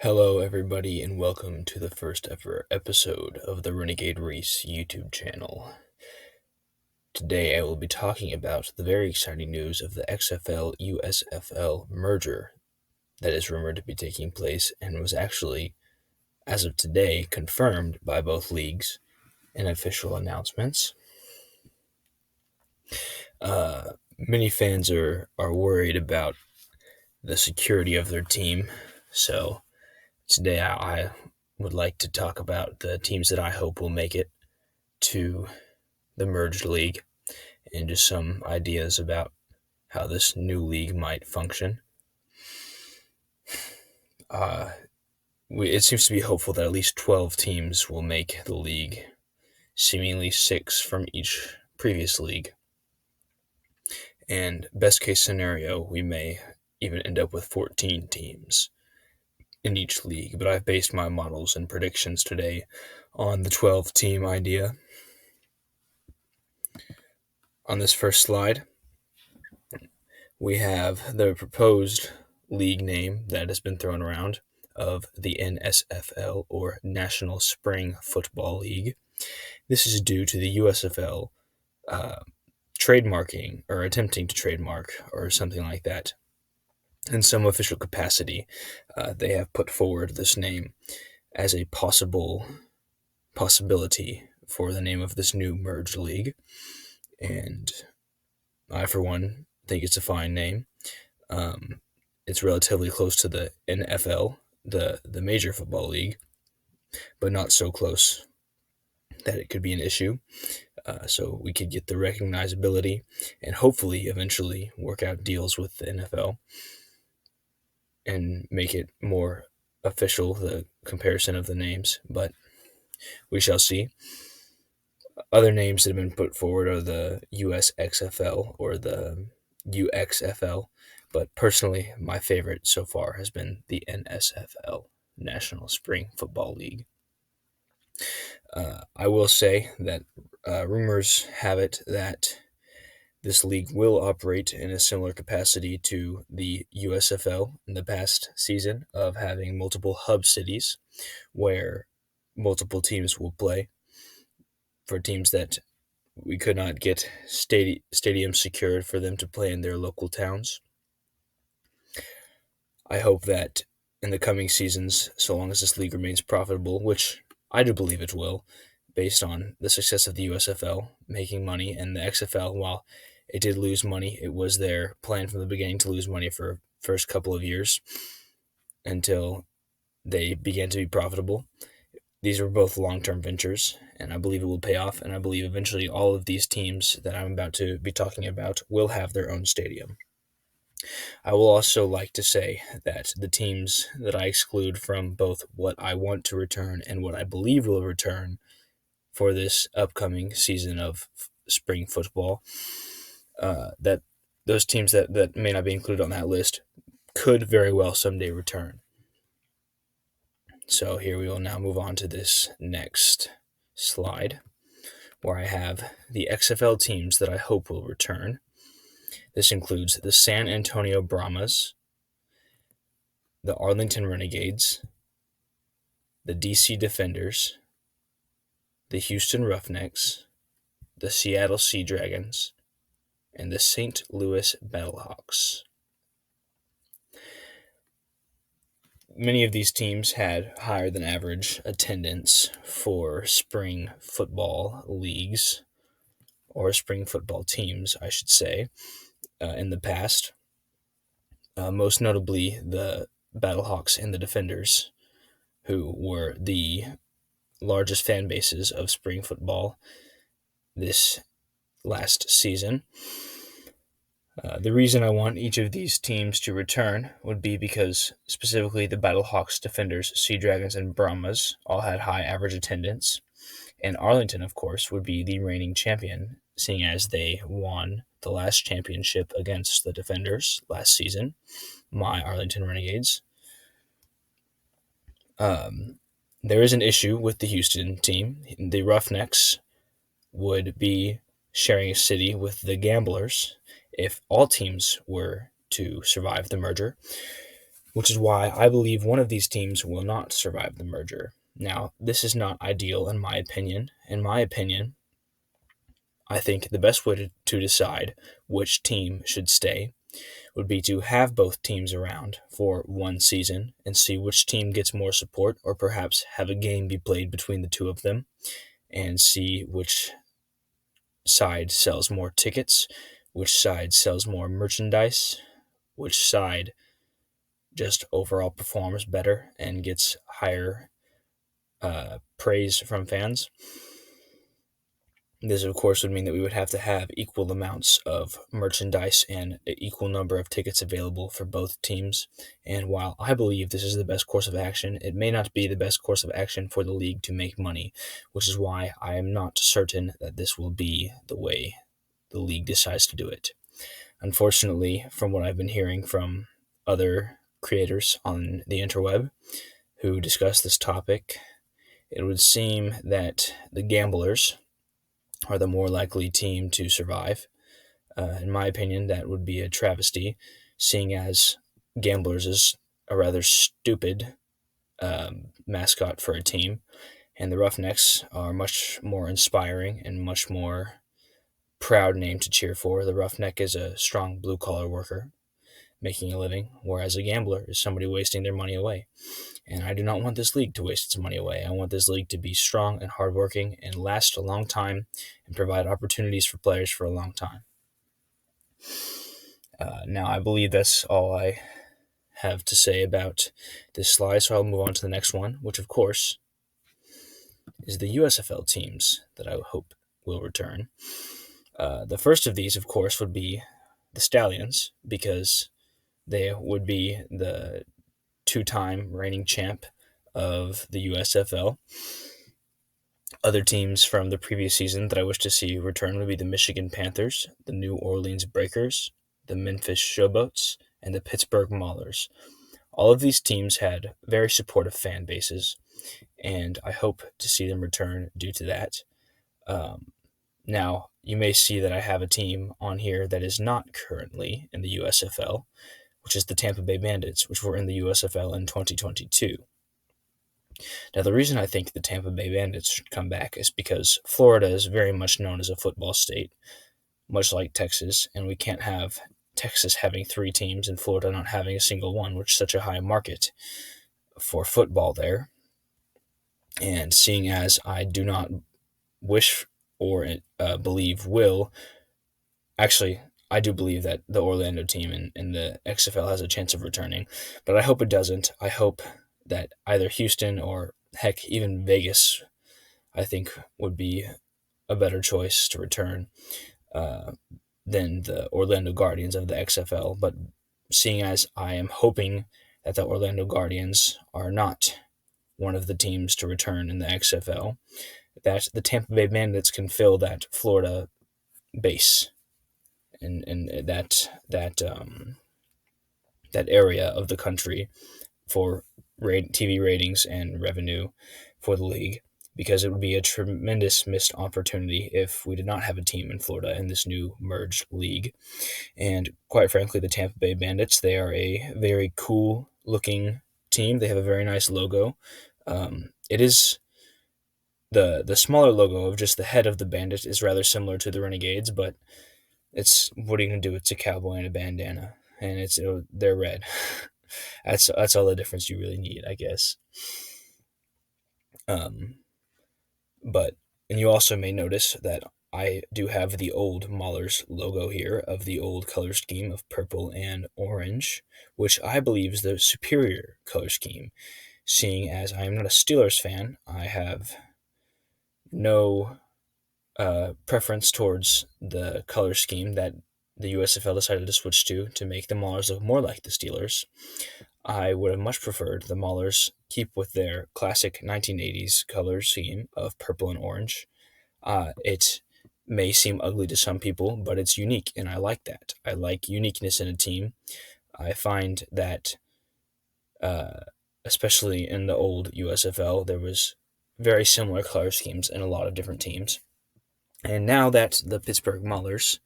Hello, everybody, and welcome to the first ever episode of the Renegade Race YouTube channel. Today, I will be talking about the very exciting news of the XFL USFL merger that is rumored to be taking place and was actually, as of today, confirmed by both leagues in official announcements. Many fans are worried about the security of their team, so today I would like to talk about the teams that I hope will make it to the merged league and just some ideas about how this new league might function. It seems to be hopeful that at least 12 teams will make the league, seemingly 6 from each previous league. And best case scenario, we may even end up with 14 teams in each league, but I've based my models and predictions today on the 12-team idea. On this first slide, we have the proposed league name that has been thrown around of the NSFL, or National Spring Football League. This is due to the USFL trademarking or attempting to trademark or something like that. In some official capacity, they have put forward this name as a possibility for the name of this new merged league. And I, for one, think it's a fine name. It's relatively close to the NFL, the Major Football League, but not so close that it could be an issue. So we could get the recognizability and hopefully eventually work out deals with the NFL and make it more official, the comparison of the names, but we shall see. Other names that have been put forward are the USXFL or the UXFL, but personally, my favorite so far has been the NSFL, National Spring Football League. I will say that rumors have it that this league will operate in a similar capacity to the USFL in the past season of having multiple hub cities where multiple teams will play. For teams that we could not get stadiums secured for them to play in their local towns. I hope that in the coming seasons, so long as this league remains profitable, which I do believe it will, based on the success of the USFL making money, and the XFL, while it did lose money, it was their plan from the beginning to lose money for first couple of years until they began to be profitable. These were both long-term ventures, and I believe it will pay off, and I believe eventually all of these teams that I'm about to be talking about will have their own stadium. I will also like to say that the teams that I exclude from both what I want to return and what I believe will return for this upcoming season of spring football, that those teams that may not be included on that list could very well someday return. So here we will now move on to this next slide, where I have the XFL teams that I hope will return. This includes the San Antonio Brahmas, the Arlington Renegades, the DC Defenders, the Houston Roughnecks, the Seattle Sea Dragons, and the St. Louis Battlehawks. Many of these teams had higher than average attendance for spring football leagues, or spring football teams, I should say, in the past. Most notably, the Battlehawks and the Defenders, who were the largest fan bases of spring football this last season. The reason I want each of these teams to return would be because specifically the Battlehawks, Defenders, Sea Dragons, and Brahmas all had high average attendance. And Arlington, of course, would be the reigning champion, seeing as they won the last championship against the Defenders last season, my Arlington Renegades. There is an issue with the Houston team. The Roughnecks would be sharing a city with the Gamblers if all teams were to survive the merger. which is why I believe one of these teams will not survive the merger. Now, this is not ideal in my opinion. In my opinion, I think the best way to decide which team should stay would be to have both teams around for one season and see which team gets more support, or perhaps have a game be played between the two of them and see which side sells more tickets, which side sells more merchandise, which side just overall performs better and gets higher praise from fans. This, of course, would mean that we would have to have equal amounts of merchandise and an equal number of tickets available for both teams. And while I believe this is the best course of action, it may not be the best course of action for the league to make money, which is why I am not certain that this will be the way the league decides to do it. Unfortunately, from what I've been hearing from other creators on the interweb who discuss this topic, it would seem that the gamblers are the more likely team to survive. In my opinion, that would be a travesty, seeing as Gamblers is a rather stupid mascot for a team, and the Roughnecks are much more inspiring and much more proud name to cheer for. The Roughneck is a strong blue-collar worker making a living, whereas a gambler is somebody wasting their money away. And I do not want this league to waste its money away. I want this league to be strong and hardworking and last a long time and provide opportunities for players for a long time. Now, I believe that's all I have to say about this slide, so I'll move on to the next one, which, of course, is the USFL teams that I hope will return. The first of these, of course, would be the Stallions, because they would be the two-time reigning champ of the USFL. Other teams from the previous season that I wish to see return would be the Michigan Panthers, the New Orleans Breakers, the Memphis Showboats, and the Pittsburgh Maulers. All of these teams had very supportive fan bases, and I hope to see them return due to that. Now, you may see that I have a team on here that is not currently in the USFL, which is the Tampa Bay Bandits, which were in the USFL in 2022. Now, the reason I think the Tampa Bay Bandits should come back is because Florida is very much known as a football state, much like Texas, and we can't have Texas having 3 teams and Florida not having a single one, which is such a high market for football there. And seeing as I do not wish or believe will, actually, I do believe that the Orlando team in the XFL has a chance of returning, but I hope it doesn't. I hope that either Houston or, heck, even Vegas, I think, would be a better choice to return than the Orlando Guardians of the XFL. But seeing as I am hoping that the Orlando Guardians are not one of the teams to return in the XFL, that the Tampa Bay Bandits can fill that Florida base and that area of the country for TV ratings and revenue for the league, because it would be a tremendous missed opportunity if we did not have a team in Florida in this new merged league. And quite frankly, the Tampa Bay Bandits, they are a very cool looking team. They have a very nice logo. It is the smaller logo of just the head of the bandit is rather similar to the Renegades, but it's, what are you gonna do? It's a cowboy and a bandana, and they're red. That's all the difference you really need, I guess. But you also may notice that I do have the old Maulers logo here of the old color scheme of purple and orange, which I believe is the superior color scheme. Seeing as I am not a Steelers fan, I have no preference towards the color scheme that the USFL decided to switch to make the Maulers look more like the Steelers. I would have much preferred the Maulers keep with their classic 1980s color scheme of purple and orange. It may seem ugly to some people, but it's unique, and I like that. I like uniqueness in a team. I find that, especially in the old USFL, there was very similar color schemes in a lot of different teams. And now that the Pittsburgh Maulers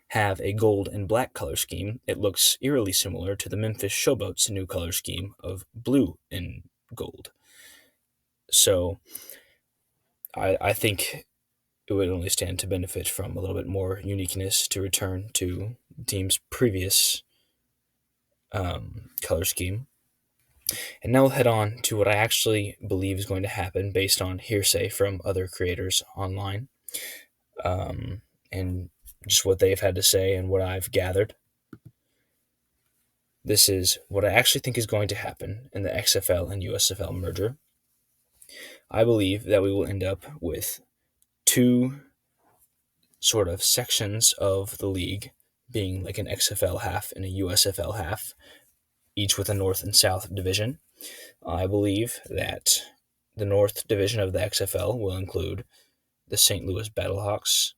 have a gold and black color scheme, it looks eerily similar to the Memphis Showboat's new color scheme of blue and gold. So I think it would only stand to benefit from a little bit more uniqueness to return to the team's previous color scheme. And now we'll head on to what I actually believe is going to happen based on hearsay from other creators online, and just what they've had to say and what I've gathered. This is what I actually think is going to happen in the XFL and USFL merger. I believe that we will end up with two sort of sections of the league being like an XFL half and a USFL half, each with a North and South division. I believe that the North division of the XFL will include the St. Louis Battlehawks,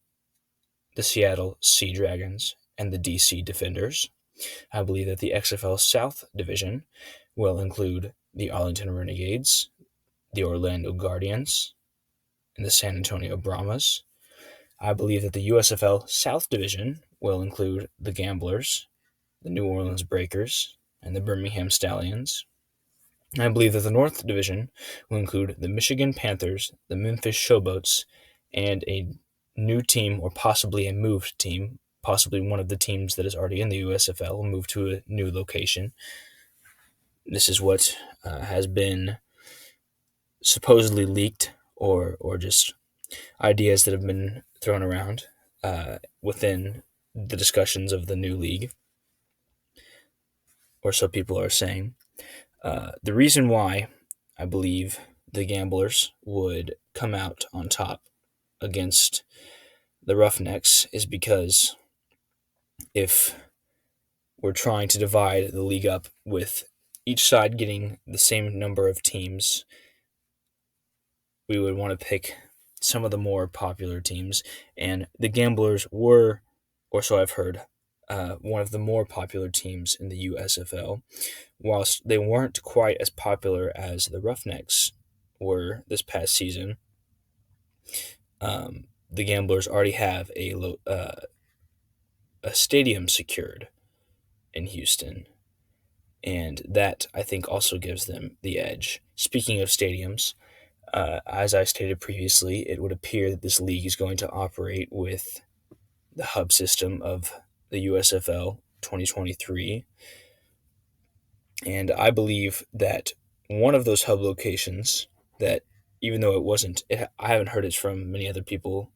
the Seattle Sea Dragons, and the DC Defenders. I believe that the XFL South division will include the Arlington Renegades, the Orlando Guardians, and the San Antonio Brahmas. I believe that the USFL South division will include the Gamblers, the New Orleans Breakers, and the Birmingham Stallions. I believe that the North Division will include the Michigan Panthers, the Memphis Showboats, and a new team, or possibly a moved team, possibly one of the teams that is already in the USFL will move to a new location. This is what has been supposedly leaked, or just ideas that have been thrown around within the discussions of the new league, or so people are saying. The reason why I believe the Gamblers would come out on top against the Roughnecks is because if we're trying to divide the league up with each side getting the same number of teams, we would want to pick some of the more popular teams. And the Gamblers were, or so I've heard, one of the more popular teams in the USFL. Whilst they weren't quite as popular as the Roughnecks were this past season, the Gamblers already have a stadium secured in Houston, and that I think also gives them the edge. Speaking of stadiums, as I stated previously, it would appear that this league is going to operate with the hub system of the USFL 2023. And I believe that one of those hub locations that, even though I haven't heard it from many other people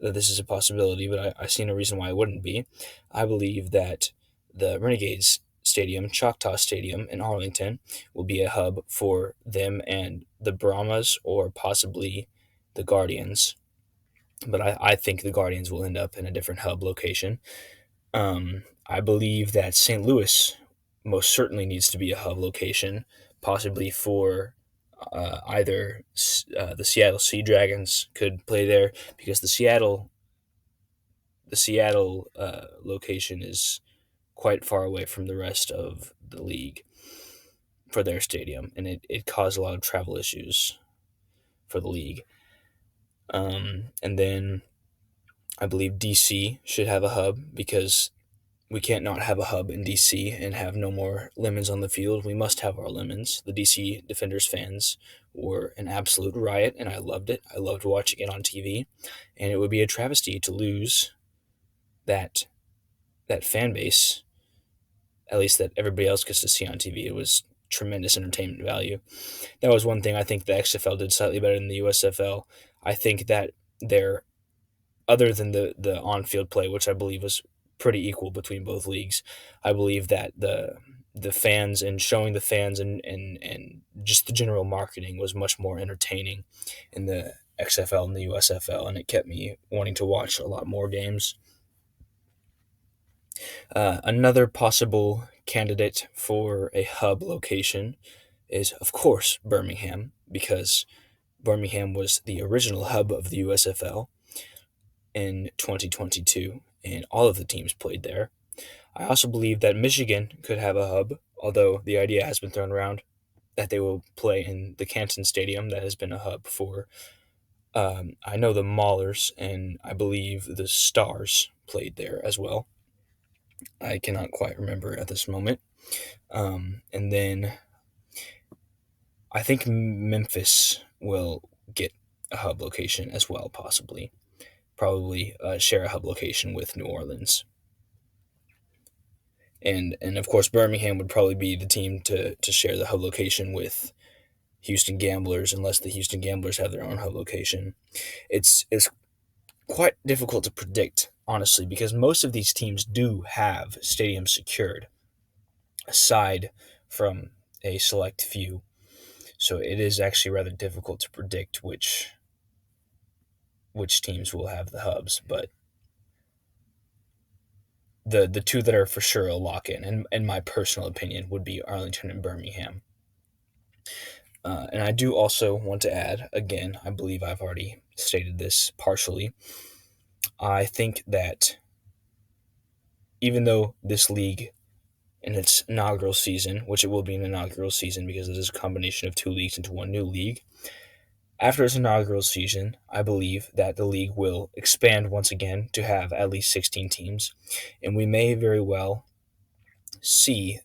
that this is a possibility, but I see no reason why it wouldn't be. I believe that the Renegades Stadium, Choctaw Stadium in Arlington, will be a hub for them and the Brahmas, or possibly the Guardians. But I think the Guardians will end up in a different hub location. I believe that St. Louis most certainly needs to be a hub location, possibly for either the Seattle Sea Dragons could play there, because the Seattle location is quite far away from the rest of the league for their stadium, and it caused a lot of travel issues for the league. And then I believe DC should have a hub, because we can't not have a hub in DC and have no more lemons on the field. We must have our lemons. The DC Defenders fans were an absolute riot, and I loved it. I loved watching it on TV, and it would be a travesty to lose that fan base, at least that everybody else gets to see on TV. It was tremendous entertainment value. That was one thing I think the XFL did slightly better than the USFL. I think that their, other than the on-field play, which I believe was pretty equal between both leagues, I believe that the fans and showing the fans and just the general marketing was much more entertaining in the XFL and the USFL, and it kept me wanting to watch a lot more games. Another possible candidate for a hub location is, of course, Birmingham, because Birmingham was the original hub of the USFL in 2022, and all of the teams played there. I also believe that Michigan could have a hub, although the idea has been thrown around that they will play in the Canton Stadium that has been a hub for, I know the Maulers, and I believe the Stars played there as well. I cannot quite remember at this moment. And then I think Memphis will get a hub location as well, possibly. Probably share a hub location with New Orleans. And of course, Birmingham would probably be the team to share the hub location with Houston Gamblers, unless the Houston Gamblers have their own hub location. It's quite difficult to predict, honestly, because most of these teams do have stadiums secured, aside from a select few. So it is actually rather difficult to predict which teams will have the hubs, but the two that are for sure a lock in my personal opinion, would be Arlington and Birmingham. And I do also want to add, again, I believe I've already stated this partially. I think that even though this league in its inaugural season, which it will be an inaugural season because it is a combination of two leagues into one new league, after its inaugural season, I believe that the league will expand once again to have at least 16 teams, and we may very well see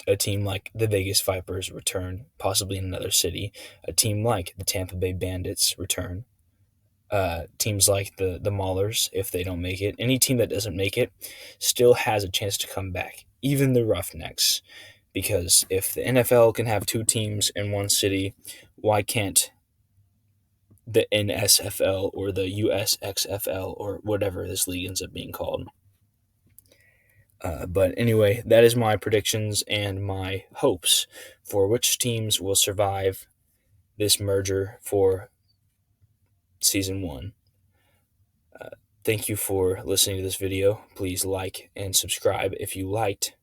a team like the Vegas Vipers return, possibly in another city, a team like the Tampa Bay Bandits return, teams like the Maulers, if they don't make it. Any team that doesn't make it still has a chance to come back, even the Roughnecks, because if the NFL can have two teams in one city, why can't the NSFL or the USXFL or whatever this league ends up being called? But anyway, that is my predictions and my hopes for which teams will survive this merger for season 1. Thank you for listening to this video. Please like and subscribe if you liked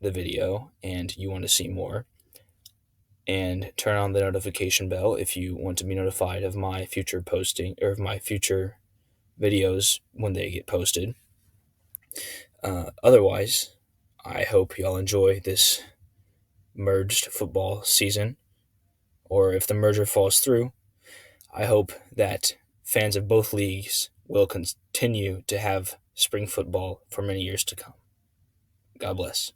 the video and you want to see more. And turn on the notification bell if you want to be notified of my future posting or of my future videos when they get posted. Otherwise, I hope y'all enjoy this merged football season, or if the merger falls through, I hope that fans of both leagues will continue to have spring football for many years to come. God bless.